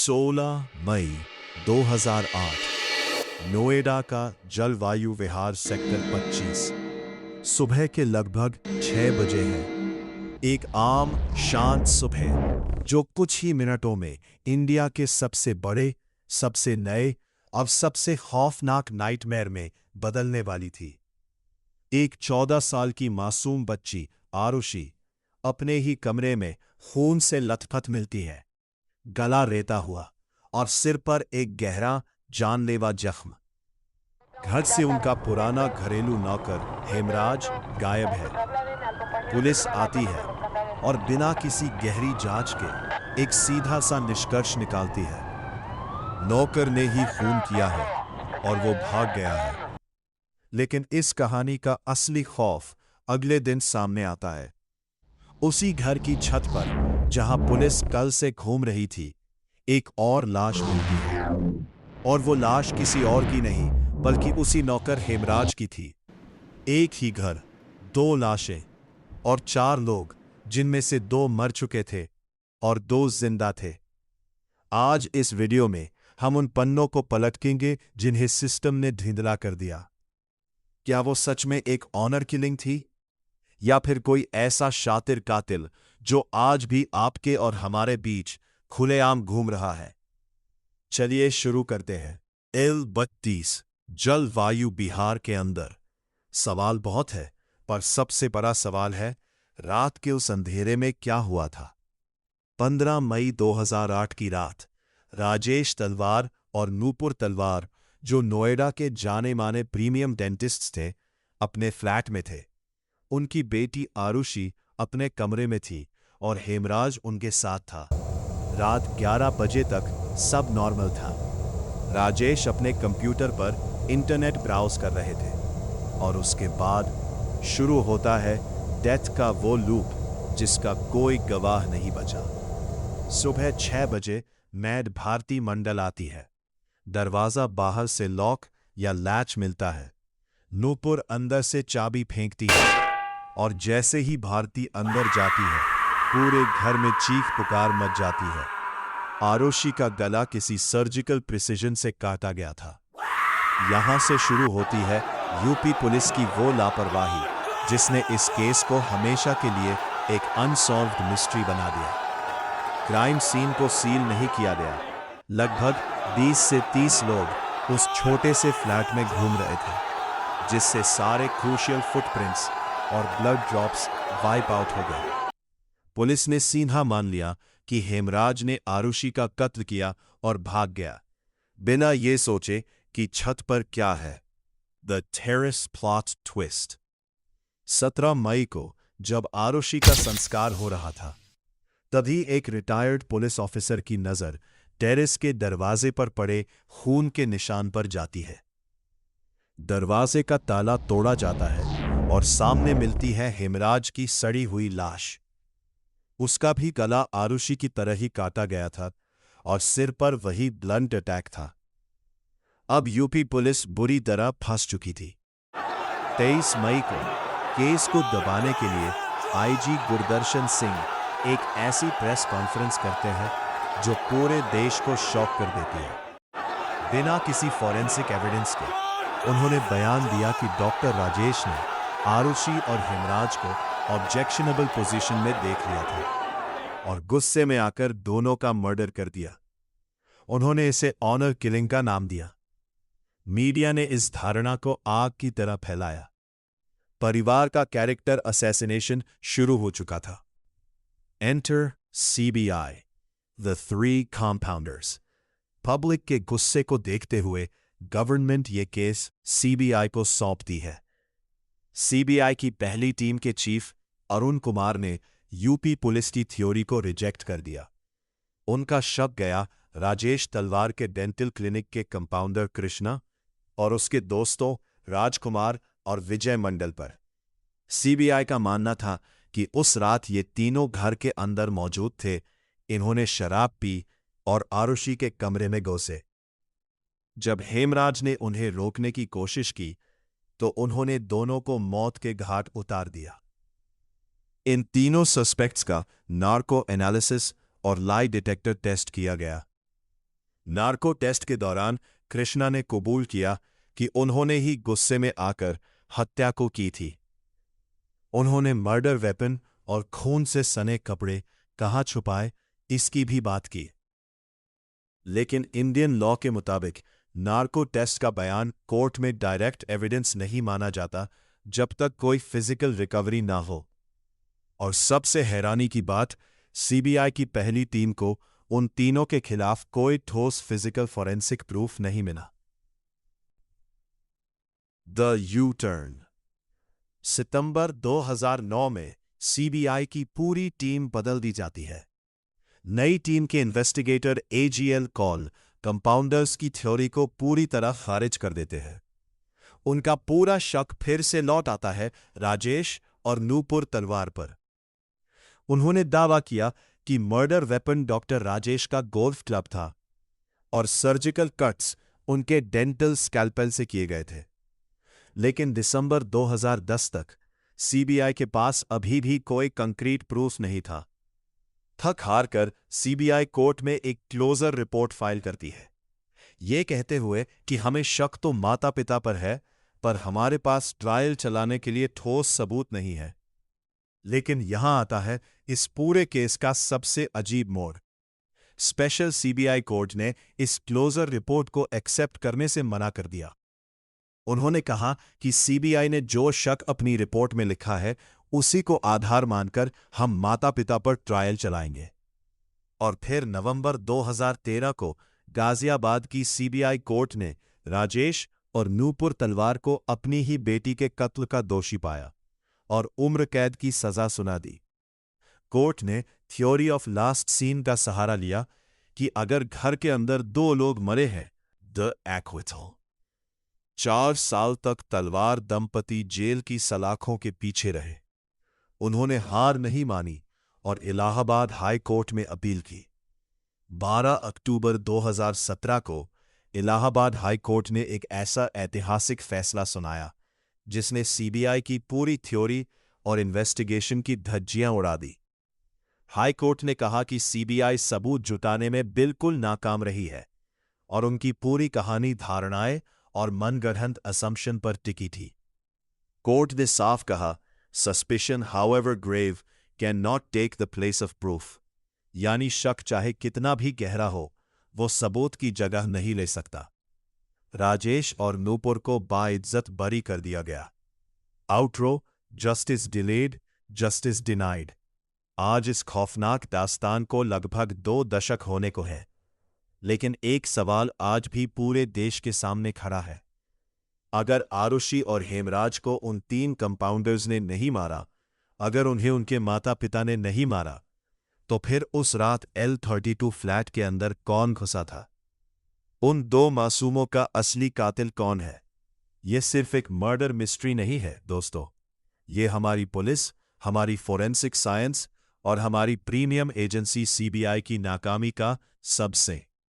16 मई 2008 नोएडा का जलवायु विहार सेक्टर 25 सुबह के लगभग 6 बजे है। एक आम शांत सुबह जो कुछ ही मिनटों में इंडिया के सबसे बड़े, सबसे नए और सबसे खौफनाक नाइटमेयर में बदलने वाली थी। एक 14 साल की मासूम बच्ची आरुषि अपने ही कमरे में खून से लथपथ मिलती है, गला रेता हुआ और सिर पर एक गहरा जानलेवा जख्म। घर से उनका पुराना घरेलू नौकर हेमराज गायब है। पुलिस आती है और बिना किसी गहरी जांच के एक सीधा सा निष्कर्ष निकालती है, नौकर ने ही खून किया है और वो भाग गया है। लेकिन इस कहानी का असली खौफ अगले दिन सामने आता है। उसी घर की छत पर जहां पुलिस कल से घूम रही थी, एक और लाश मिलती है। और वो लाश किसी और की नहीं बल्कि उसी नौकर हेमराज की थी। एक ही घर, 2 लाशें और 4 लोग, जिनमें से 2 मर चुके थे और 2 जिंदा थे। आज इस वीडियो में हम उन पन्नों को पलटेंगे जिन्हें सिस्टम ने धुंधला कर दिया। क्या वो सच में एक ऑनर किलिंग थी, या फिर कोई ऐसा शातिर कातिल जो आज भी आपके और हमारे बीच खुलेआम घूम रहा है? चलिए शुरू करते हैं। L32 जलवायु विहार के अंदर सवाल बहुत है, पर सबसे बड़ा सवाल है, रात के उस अंधेरे में क्या हुआ था? 15 मई 2008 की रात राजेश तलवार और नूपुर तलवार, जो नोएडा के जाने माने प्रीमियम डेंटिस्ट्स थे, अपने फ्लैट में थे। उनकी बेटी आरुषि अपने कमरे में थी और हेमराज उनके साथ था। रात 11 बजे तक सब नॉर्मल था। राजेश अपने कंप्यूटर पर इंटरनेट ब्राउज कर रहे थे और उसके बाद शुरू होता है डेथ का वो लूप जिसका कोई गवाह नहीं बचा। सुबह 6 बजे मैड भारती मंडल आती है। दरवाजा बाहर से लॉक या लैच मिलता है। नूपुर अंदर से चाबी फेंकती है और जैसे ही भारती अंदर जाती है, पूरे घर में चीख पुकार मच जाती है। आरुषि का गला किसी सर्जिकल प्रिसिजन से काटा गया था। यहां से शुरू होती है यूपी पुलिस की वो लापरवाही जिसने इस केस को हमेशा के लिए एक अनसॉल्व्ड मिस्ट्री बना दिया। क्राइम सीन को सील नहीं किया गया। लगभग 20 से 30 लोग उस छोटे से फ्लैट में घूम रहे थे, जिससे सारे क्रूशियल फुटप्रिंट्स और ब्लड ड्रॉप्स वाइप आउट हो गए। पुलिस ने सीधा मान लिया कि हेमराज ने आरुषि का कत्ल किया और भाग गया, बिना ये सोचे कि छत पर क्या है। The terrace plot twist. 17 मई को जब आरुषि का संस्कार हो रहा था, तभी एक रिटायर्ड पुलिस ऑफिसर की नजर टेरेस के दरवाजे पर पड़े खून के निशान पर जाती है। दरवाजे का ताला तोड़ा जाता है और सामने मिलती है हेमराज की सड़ी हुई लाश। उसका भी गला आरुषि की तरह ही काटा गया था और सिर पर वही ब्लंट अटैक था। अब यूपी पुलिस बुरी तरह फंस चुकी थी। 23 मई को केस को दबाने के लिए आईजी गुरदर्शन सिंह एक ऐसी प्रेस कॉन्फ्रेंस करते हैं जो पूरे देश को शॉक कर देती है। बिना किसी फॉरेंसिक एविडेंस के उन्होंने बयान दिया कि डॉक्टर राजेश ने आरुषि और हेमराज को ऑब्जेक्शनेबल पोजीशन में देख लिया था और गुस्से में आकर दोनों का मर्डर कर दिया। उन्होंने इसे ऑनर किलिंग का नाम दिया। मीडिया ने इस धारणा को आग की तरह फैलाया। परिवार का कैरेक्टर असैसिनेशन शुरू हो चुका था। Enter CBI, the 3 compounders. Public के गुस्से को देखते हुए गवर्नमेंट ये केस सीबीआई को सौंपती है। सीबीआई की पहली टीम के चीफ अरुण कुमार ने यूपी पुलिस की थ्योरी को रिजेक्ट कर दिया। उनका शक गया राजेश तलवार के डेंटल क्लिनिक के कंपाउंडर कृष्णा और उसके दोस्तों राजकुमार और विजय मंडल पर। सीबीआई का मानना था कि उस रात ये तीनों घर के अंदर मौजूद थे। इन्होंने शराब पी और आरुषि के कमरे में घुसे। जब हेमराज ने उन्हें रोकने की कोशिश की तो उन्होंने दोनों को मौत के घाट उतार दिया। इन तीनों सस्पेक्ट्स का नार्को एनालिसिस और लाई डिटेक्टर टेस्ट किया गया। नार्को टेस्ट के दौरान कृष्णा ने कबूल किया कि उन्होंने ही गुस्से में आकर हत्या को की थी। उन्होंने मर्डर वेपन और खून से सने कपड़े कहाँ छुपाए इसकी भी बात की। लेकिन इंडियन लॉ के मुताबिक नार्को टेस्ट का बयान कोर्ट में डायरेक्ट एविडेंस नहीं माना जाता जब तक कोई फिजिकल रिकवरी ना हो। और सबसे हैरानी की बात, सीबीआई की पहली टीम को उन तीनों के खिलाफ कोई ठोस फिजिकल फॉरेंसिक प्रूफ नहीं मिला। The U turn. सितंबर 2009 में सीबीआई की पूरी टीम बदल दी जाती है। नई टीम के इन्वेस्टिगेटर एजीएल कॉल कंपाउंडर्स की थ्योरी को पूरी तरह खारिज कर देते हैं। उनका पूरा शक फिर से लौट आता है राजेश और नूपुर तलवार पर। उन्होंने दावा किया कि मर्डर वेपन डॉक्टर राजेश का गोल्फ क्लब था और सर्जिकल कट्स उनके डेंटल स्कैल्पेल से किए गए थे। लेकिन दिसंबर 2010 तक सीबीआई के पास अभी भी कोई कंक्रीट प्रूफ नहीं था। थक हार कर सीबीआई कोर्ट में एक क्लोजर रिपोर्ट फाइल करती है, ये कहते हुए कि हमें शक तो माता पिता पर है, पर हमारे पास ट्रायल चलाने के लिए ठोस सबूत नहीं है। लेकिन यहां आता है इस पूरे केस का सबसे अजीब मोड़। स्पेशल सीबीआई कोर्ट ने इस क्लोजर रिपोर्ट को एक्सेप्ट करने से मना कर दिया। उन्होंने कहा कि सीबीआई ने जो शक अपनी रिपोर्ट में लिखा है उसी को आधार मानकर हम माता पिता पर ट्रायल चलाएंगे। और फिर नवंबर 2013 को गाजियाबाद की सीबीआई कोर्ट ने राजेश और नूपुर तलवार को अपनी ही बेटी के कत्ल का दोषी पाया और उम्र कैद की सजा सुना दी। कोर्ट ने थ्योरी ऑफ लास्ट सीन का सहारा लिया कि अगर घर के अंदर दो लोग मरे हैं, द एक्विटल। 4 साल तक तलवार दंपति जेल की सलाखों के पीछे रहे। उन्होंने हार नहीं मानी और इलाहाबाद हाई कोर्ट में अपील की। 12 अक्टूबर 2017 को इलाहाबाद हाई कोर्ट ने एक ऐसा ऐतिहासिक फैसला सुनाया जिसने सीबीआई की पूरी थ्योरी और इन्वेस्टिगेशन की धज्जियां उड़ा दी। हाई कोर्ट ने कहा कि सीबीआई सबूत जुटाने में बिल्कुल नाकाम रही है और उनकी पूरी कहानी धारणाएं और मनगढ़ंत असम्पशन पर टिकी थी। कोर्ट ने साफ कहा, suspicion however grave cannot take the place of proof, यानी शक चाहे कितना भी गहरा हो वो सबूत की जगह नहीं ले सकता। राजेश और नूपुर को बाइज्जत बरी कर दिया गया। Outro, justice delayed, justice denied. आज इस खौफनाक दास्तान को लगभग 2 दशक होने को है, लेकिन एक सवाल आज भी पूरे देश के सामने खड़ा है। अगर आरुषि और हेमराज को उन 3 कंपाउंडर्स ने नहीं मारा, अगर उन्हें उनके माता पिता ने नहीं मारा, तो फिर उस रात L32 फ्लैट के अंदर कौन घुसा था? उन 2 मासूमों का असली कातिल कौन है? यह सिर्फ एक मर्डर मिस्ट्री नहीं है दोस्तों, ये हमारी पुलिस, हमारी फोरेंसिक साइंस और हमारी प्रीमियम एजेंसी सीबीआई की नाकामी का सबसे